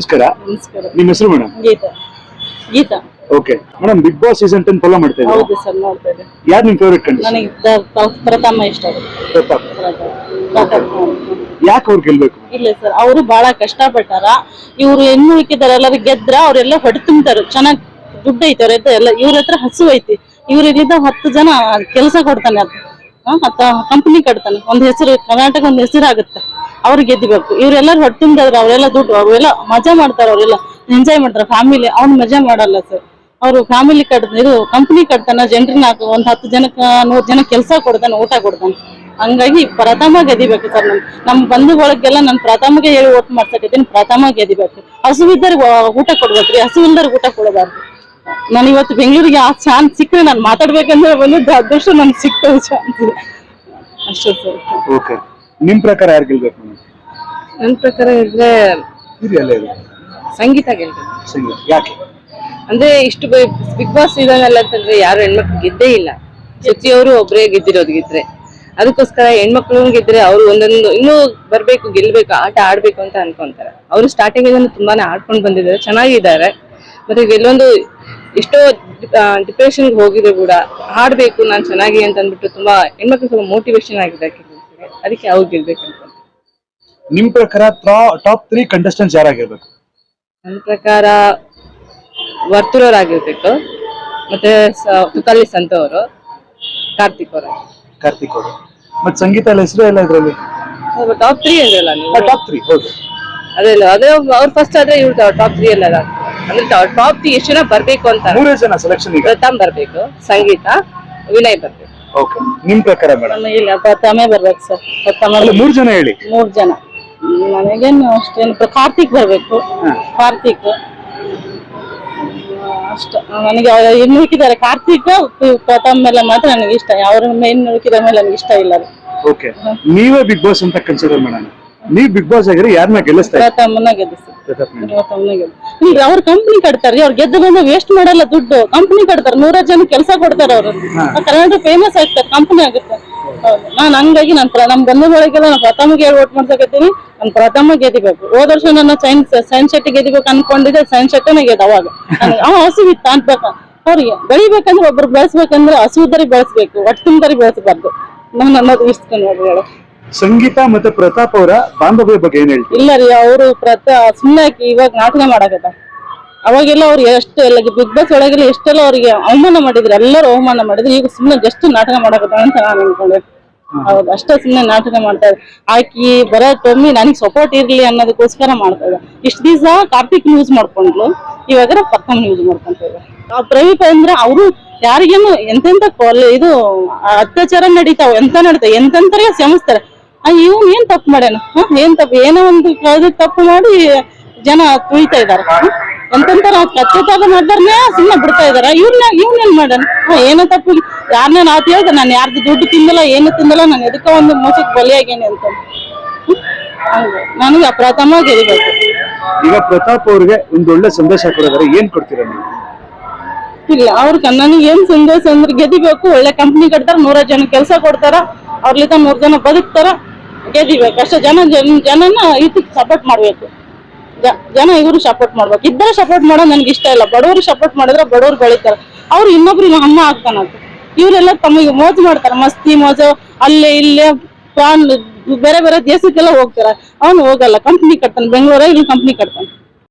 ನಮಸ್ಕಾರ. ನಮಸ್ಕಾರ. ನಿಮ್ಮ ಹೆಸರು madam? Geeta. Geeta. Okay madam, big boss season 10 follow ಮಾಡ್ತಾ ಇದ್ದೀರಾ? ಹೌದು ಸರ್, ನೋಡ್ತಾ ಇದ್ದೆ. ಯಾರು ನಿಮ್ಮ ಫೇವರೇಟ್ ಕಂಟೆಸ್ಟೆಂಟ್? ನನಗೆ ಪ್ರಥಮ ಇಷ್ಟ ಆಗುತ್ತೆ. ಪ್ರತಾಪ್. ಯಾಕೆ ಅವ್ರು ಗೆಲ್ಬೇಕು? ಇಲ್ಲ ಸರ್, ಅವರು ಬಹಳ ಕಷ್ಟಪಟ್ಟಾರ. ಇವ್ರು ಹೆಣ್ಣು ಉಳಿಕಿದಾರೆ, ಎಲ್ಲರೂ ಗೆದ್ರ ಅವರೆಲ್ಲ ಹೊಟ್ಟೆ ತುಂಬ್ತಾರ. ಚೆನ್ನಾಗಿ ದುಡ್ಡು ಐತೆ ಅವ್ರ ಹತ್ರ, ಎಲ್ಲ ಇವ್ರ ಹತ್ರ ಹಸು ಐತಿ. ಇವ್ರಿಗಿದ್ದ 10 ಜನ ಕೆಲಸ ಕೊಡ್ತಾನೆ, ಅದು 10 ಕಂಪನಿ ಕಟ್ತಾನೆ. ಒಂದ್ ಹೆಸರು ಕರ್ನಾಟಕ ಒಂದ್ ಹೆಸರು ಆಗುತ್ತೆ. ಅವ್ರು ಗೆದ್ದಿಬೇಕು. ಇವ್ರೆಲ್ಲರೂ ಹೊಟ್ಟೆ ತುಂಬಿದ್ರೆ ಅವರೆಲ್ಲ ದುಡ್ಡು, ಅವೆಲ್ಲ ಮಜಾ ಮಾಡ್ತಾರ, ಅವರೆಲ್ಲ ಎಂಜಾಯ್ ಮಾಡ್ತಾರ. ಫ್ಯಾಮಿಲಿ ಅವ್ನು ಮಜಾ ಮಾಡಲ್ಲ ಸರ್. ಅವರು ಫ್ಯಾಮಿಲಿ ಇದು ಕಂಪನಿ ಕಟ್ತಾನ, ಜನರನ್ನ ಒಂದ್ 10 ಜನಕ್ಕ 100 ಜನ ಕೆಲಸ ಕೊಡ್ತಾನೆ, ಊಟ ಕೊಡ್ತಾನೆ. ಹಂಗಾಗಿ ಪ್ರಥಮ ಗೆದಿಬೇಕು ಸರ್. ನಮ್ ಬಂಧುಗಳಿಗೆಲ್ಲ ನಾನು ಪ್ರಥಮಗೆ ಹೇಳಿ ಓಟ್ ಮಾಡ್ಸಕತ್ತೀನಿ, ಪ್ರಥಮ ಗೆದಿಬೇಕು. ಹಸು ಇದ್ದವ್ರಿಗೆ ಊಟ ಕೊಡ್ಬೇಕ್ರಿ, ಹಸು ಇಲ್ದವ್ರಿಗೆ ಊಟ ಕೊಡಬಾರ್ದು. ನಾನು ಇವತ್ತು ಬೆಂಗಳೂರಿಗೆ ಆ ಚಾನ್ಸ್ ಸಿಕ್ಕರೆ ನಾನು ಮಾತಾಡ್ಬೇಕಂದ್ರೆ ಬಂದಿದ್ದು ಅದೃಷ್ಟ ನನ್ಗೆ ಸಿಗ್ತದೆ ಚಾನ್ಸ್. ಅಷ್ಟೇ ಸರ್. ಓಕೆ, ನಿಮ್ ಪ್ರಕಾರ ಯಾರು ಗೆಲ್ಬೇಕು? ನನ್ನ ಪ್ರಕಾರ ಇದ್ರೆ ಸಂಗೀತ ಗೆಲ್ಬೇಕು. ಸಂಗೀತ ಯಾಕೆ ಅಂದ್ರೆ ಇಷ್ಟು ಬಿಗ್ ಬಾಸ್ ಸೀಸನ್ ಅಲ್ಲ ಅಂತಂದ್ರೆ ಯಾರು ಹೆಣ್ಮಕ್ಳು ಗೆದ್ದೇ ಇಲ್ಲ. ಸುಚಿ ಅವರು ಒಬ್ಬರೇ ಗೆದ್ದಿರೋದು ಗೆದ್ರೆ, ಅದಕ್ಕೋಸ್ಕರ ಹೆಣ್ಮಕ್ಳು ಗೆದ್ರೆ ಅವ್ರು ಒಂದೊಂದು ಇನ್ನೂ ಬರ್ಬೇಕು, ಗೆಲ್ಬೇಕು, ಆಟ ಆಡ್ಬೇಕು ಅಂತ ಅನ್ಕೊಂತಾರೆ. ಅವರು ಸ್ಟಾರ್ಟಿಂಗ್ ಇಂದ ತುಂಬಾನೇ ಆಡ್ಕೊಂಡು ಬಂದಿದ್ದಾರೆ, ಚೆನ್ನಾಗಿದ್ದಾರೆ. ಮತ್ತೆ ಕೆಲವೊಂದು ಎಷ್ಟೋ ಡಿಪ್ರೆಷನ್ಗೆ ಹೋಗಿದ್ರು ಕೂಡ ಹಾಡ್ಬೇಕು ನಾನು ಚೆನ್ನಾಗಿ ಅಂತ ಅಂದ್ಬಿಟ್ಟು ತುಂಬಾ ಹೆಣ್ಮಕ್ಳು ಸ್ವಲ್ಪ ಮೋಟಿವೇಶನ್ ಆಗಿದೆ. ಅದಕ್ಕೆ ಅವ್ರು ಗೆಲ್ಬೇಕು ಅನ್ಕೊಂತಾರೆ. ನಿಮ್ ಪ್ರಕಾರ ಟಾಪ್ 3 ಕಂಟೆಸ್ಟೆಂಟ್ಸ್ ಯಾರಾಗಿರ್ಬೇಕು? ನನ್ನ ಪ್ರಕಾರ ವರ್ತೂರವರಾಗಿರ್ಬೇಕು, ಮತ್ತೆ ತುಕಾಲಿ ಸಂತು ಅವರು, ಕಾರ್ತಿಕ್ ಅವರು. ಕಾರ್ತಿಕ್ ಅವರು ಮತ್ತೆ ಸಂಗೀತ ಎಲ್ಲ ಹೆಸರು ಎಲ್ಲ ಇದ್ರಲ್ಲಿ ಟಾಪ್ 3 ಅಂದ್ರಲ್ಲ ನೀವು? ಟಾಪ್ 3 ಹೌದು. ಅದೆಲ್ಲ ಅದೇ ಅವ್ರು ಫಸ್ಟ್ ಆದ್ರೆ ಇವ್ರು ಟಾಪ್ 3 ಎಲ್ಲ ಅಂದ್ರೆ ಟಾಪ್ 3 ಎಷ್ಟು ಜನ ಬರ್ಬೇಕು ಅಂತ? 3 ಜನ ಸೆಲೆಕ್ಷನ್. ಪ್ರಥಮ್ ಬರ್ಬೇಕು, ಸಂಗೀತ, ವಿನಯ್ ಬರ್ಬೇಕು. ಓಕೆ, ನಿಮ್ ಪ್ರಕಾರ ಮೇಡಮ್? ಇಲ್ಲ, ಪ್ರಥಮೇ ಬರ್ಬೇಕು ಸರ್. ಪ್ರಥಮ 3 ಜನ ಹೇಳಿ. 3 ಜನ ನನಗೇನು ಅಷ್ಟೇನು. ಕಾರ್ತಿಕ್ ಬರ್ಬೇಕು, ಕಾರ್ತಿಕ್ ಅಷ್ಟ. ನನಗೆ ಇನ್ನು ಹುಡುಕಿದ್ದಾರೆ ಕಾರ್ತಿಕ್, ಪ್ರಥಮ ಮೇಲೆ ಮಾತ್ರ ನನಗೆ ಇಷ್ಟ. ಅವ್ರ ಇನ್ನು ಹುಡುಕಿದ ಮೇಲೆ ನನಗೆ ಇಷ್ಟ ಇಲ್ಲ. ಓಕೆ, ನೀವೇ ಬಿಗ್ ಬಾಸ್ ಅಂತ ಕನ್ಸಿಡರ್ ಮಾಡೋಣ. ನೀವ್ ಬಿಗ್ ಬಾಸ್ ಆಗಿದ್ರೆ ಯಾರನ್ನ ಗೆಲ್ಲಿಸ್ತಾರೆ? ಪ್ರಥಮನ ಗೆಲ್ಲಿಸ್ತಾರೆ. ಈಗ ಅವ್ರ ಕಂಪ್ನಿ ಕಟ್ತಾರ್ರಿ, ಅವ್ರು ಗೆದ್ದು ಬಂದು ವೇಸ್ಟ್ ಮಾಡಲ್ಲ ದುಡ್ಡು. ಕಂಪ್ನಿ ಕಟ್ತಾರೆ, 100 ಜನ ಕೆಲಸ ಕೊಡ್ತಾರೆ. ಅವರು ಕರ್ನಾಟಕ ಫೇಮಸ್ ಆಗ್ತಾರೆ, ಕಂಪ್ನಿ ಆಗುತ್ತೆ. ಹೌದು, ನಾನು ಹಂಗಾಗಿ ನಮ್ ಬಂಧುಗಳಿಗೆಲ್ಲ ನಾನು ಪ್ರಥಮಗೆ ಓಟ್ ಮಾಡ್ಸಕತ್ತೀನಿ. ನಾನು ಪ್ರಥಮ ಗೆದಿಬೇಕು. ಹೋದ ವರ್ಷ ನನ್ನ ಸೈನ್ ಶೆಟ್ಟಿ ಗೆದಿಬೇಕು ಅನ್ಕೊಂಡಿದ್ದೆ, ಸೈನ್ ಶೆಟ್ಟಿನೇ ಗೆದ್ದ. ಅವಾಗ ಹಸು ಇತ್ತು ಅನ್ಬೇಕ. ಅವ್ರಿಗೆ ಬೆಳಿಬೇಕಂದ್ರೆ ಒಬ್ರು ಬೆಳೆಸ್ಬೇಕಂದ್ರೆ ಹಸು ಇದ್ದರಿಗೆ ಬೆಳೆಸ್ಬೇಕು, ಒಟ್ಟು ತುಂಬಿದರಿಗೆ ಬೆಳೆಸಬಾರ್ದು. ನಾನು ಅನ್ನೋದು ಇಷ್ಟ ನೋಡ್ರಿ. ಸಂಗೀತ ಮತ್ತೆ ಪ್ರತಾಪ್ ಅವರ ಬಾಂಧವ್ಯ ಬಗ್ಗೆ ಏನ್ ಹೇಳ್ತೀವಿ? ಇಲ್ಲ ರೀ, ಅವರು ಸುಮ್ಮನೆ ಇವಾಗ ನಾಟಕ ಮಾಡಕತ್ತ. ಅವಾಗೆಲ್ಲ ಅವ್ರು ಎಷ್ಟು ಎಲ್ಲ ಬಿಗ್ ಬಾಸ್ ಒಳಗೆಲ್ಲ ಎಷ್ಟೆಲ್ಲ ಅವ್ರಿಗೆ ಅವಮಾನ ಮಾಡಿದ್ರು, ಎಲ್ಲರೂ ಅವಮಾನ ಮಾಡಿದ್ರು. ಈಗ ಸುಮ್ಮನೆ ಜಸ್ಟ್ ನಾಟಕ ಮಾಡಕತ್ತ ಅಂತ ನಾನು ಅನ್ಕೊಂಡೆ. ಹೌದು, ಅಷ್ಟೇ ಸುಮ್ಮನೆ ನಾಟಕ ಮಾಡ್ತಾ ಇದ್ರು. ಆಕಿ ಟೊಮ್ಮಿ ನನಗೆ ಸಪೋರ್ಟ್ ಇರ್ಲಿ ಅನ್ನೋದಕ್ಕೋಸ್ಕರ ಮಾಡ್ತಾ ಇದ್ದ. ಇಷ್ಟು ದಿವಸ ಕಾರ್ತಿಕ್ ನ್ಯೂಸ್ ಮಾಡ್ಕೊಂಡ್ಲು, ಇವಾಗ ಪ್ರಥಮ ನ್ಯೂಸ್ ಮಾಡ್ಕೊಂತ ಇದ್ದ. ಪ್ರವೀಪ್ ಅಂದ್ರೆ ಅವರು ಯಾರಿಗೇನು ಎಂತೆಂತ ಇದು ಅತ್ಯಾಚಾರ ನಡೀತಾವ, ಎಂತೆಂತರಿಗೆ ಶ್ರಮಿಸ್ತಾರೆ. ಇವ್ನು ಏನ್ ತಪ್ಪು ಮಾಡ್ಯಾನ? ಏನ್ ತಪ್ಪು? ಏನೋ ಒಂದು ತಪ್ಪು ಮಾಡಿ ಜನ ತುಳಿತಾ ಇದಾರ. ಎಂತೆಂತರ ಕಚ್ಚತಾಗ ಮಾಡ್ದಾರನೇ ಸುಮ್ಮನೆ ಬಿಡ್ತಾ ಇದಾರ. ಇವ್ನೇನ್ ಮಾಡ್ಯಾನ? ಏನೋ ತಪ್ಪು. ಯಾರನ್ನ ನಾವು ಹೇಳ್ದೆ, ನಾನು ಯಾರ್ದು ದುಡ್ಡು ತಿಂದಲ್ಲ, ಏನು ತಿಂದಲ್ಲ, ನಾನು ಎದಕ್ಕ ಒಂದು ಮೋಸಕ್ಕೆ ಬಲಿಯಾಗೇನೆ ಅಂತ. ನನಗೆ ಪ್ರಥಮ ಗೆದಿಬೇಕು. ಈಗ ಪ್ರತಾಪ್ ಅವ್ರಿಗೆ ಒಂದು ಒಳ್ಳೆ ಸಂದೇಶ ಕೊಡೋದಾರೆ ಏನ್ ಕೊಡ್ತೀರಾ ನೀವು? ಇಲ್ಲ, ನನಗೆ ಏನ್ ಸಂದೇಶ ಅಂದ್ರೆ ಗೆದಿಬೇಕು. ಒಳ್ಳೆ ಕಂಪ್ನಿ ಕಟ್ತಾರ, 100 ಜನ ಕೆಲಸ ಕೊಡ್ತಾರ, ಅವ್ರಲಿಂದ 100 ಜನ ಬದುಕ್ತಾರ. ಗೆದಿಬೇಕು ಅಷ್ಟೇ. ಜನನ ಇದಕ್ಕೆ ಸಪೋರ್ಟ್ ಮಾಡ್ಬೇಕು. ಜನ ಇವರು ಸಪೋರ್ಟ್ ಮಾಡ್ಬೇಕು. ಇಬ್ಬರು ಸಪೋರ್ಟ್ ಮಾಡೋದು ನನ್ಗೆ ಇಷ್ಟ ಇಲ್ಲ. ಬಡವರು ಸಪೋರ್ಟ್ ಮಾಡಿದ್ರೆ ಬಡವರು ಬೆಳಿತಾರ, ಅವ್ರು ಇನ್ನೊಬ್ರಿಗೆ ಅಮ್ಮ ಆಗ್ತಾನಂತ. ಇವರೆಲ್ಲ ತಮಗೆ ಮೋಜು ಮಾಡ್ತಾರ, ಮಸ್ತಿ ಮೋಜು. ಅಲ್ಲೇ ಇಲ್ಲೇ ಬೇರೆ ಬೇರೆ ದೇಶಕ್ಕೆಲ್ಲ ಹೋಗ್ತಾರ. ಅವನು ಹೋಗಲ್ಲ, ಕಂಪ್ನಿ ಕಟ್ತಾನೆ. ಬೆಂಗಳೂರ ಇಲ್ಲಿ ಕಂಪ್ನಿ ಕಟ್ತಾನೆ.